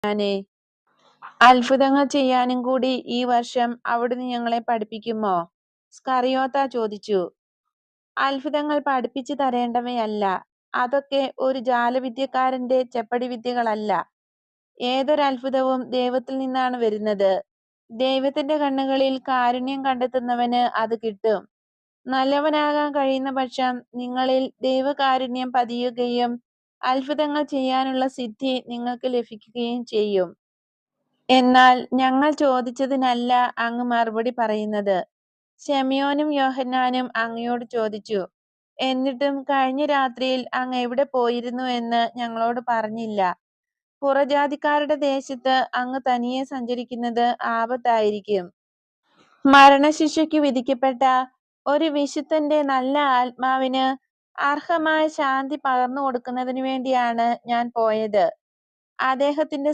യോഹന്നാനേ, അത്ഭുതങ്ങൾ ചെയ്യാനും കൂടി ഈ വർഷം അവിടുന്ന് ഞങ്ങളെ പഠിപ്പിക്കുമോ? സ്കറിയോത്ത ചോദിച്ചു. അത്ഭുതങ്ങൾ പഠിപ്പിച്ചു തരേണ്ടവയല്ല. അതൊക്കെ ഒരു ജാലവിദ്യക്കാരന്റെ ചെപ്പടിവിദ്യകളല്ല. ഏതൊരത്ഭുതവും ദൈവത്തിൽ നിന്നാണ് വരുന്നത്. ദൈവത്തിന്റെ കണ്ണുകളിൽ കാരുണ്യം കണ്ടെത്തുന്നവന് അത് കിട്ടും. നല്ലവനാകാൻ കഴിയുന്ന പക്ഷം നിങ്ങളിൽ ദൈവകാരുണ്യം പതിയുകയും അത്ഭുതങ്ങൾ ചെയ്യാനുള്ള സിദ്ധി നിങ്ങൾക്ക് ലഭിക്കുകയും ചെയ്യും. എന്നാൽ ഞങ്ങൾ ചോദിച്ചതിനല്ല അങ്ങ് മറുപടി പറയുന്നത്. ശിമയോനും യോഹന്നാനും അങ്ങയോട് ചോദിച്ചു. എന്നിട്ടും കഴിഞ്ഞ രാത്രിയിൽ അങ്ങ് എവിടെ പോയിരുന്നു എന്ന് ഞങ്ങളോട് പറഞ്ഞില്ല. പുറജാതിക്കാരുടെ ദേശത്ത് അങ്ങ് തനിയെ സഞ്ചരിക്കുന്നത് ആപത്തായിരിക്കും. മരണശിക്ഷയ്ക്ക് വിധിക്കപ്പെട്ട ഒരു വിശുദ്ധന്റെ നല്ല ആത്മാവിന് അർഹമായ ശാന്തി പകർന്നു കൊടുക്കുന്നതിനു വേണ്ടിയാണ് ഞാൻ പോയത്. അദ്ദേഹത്തിന്റെ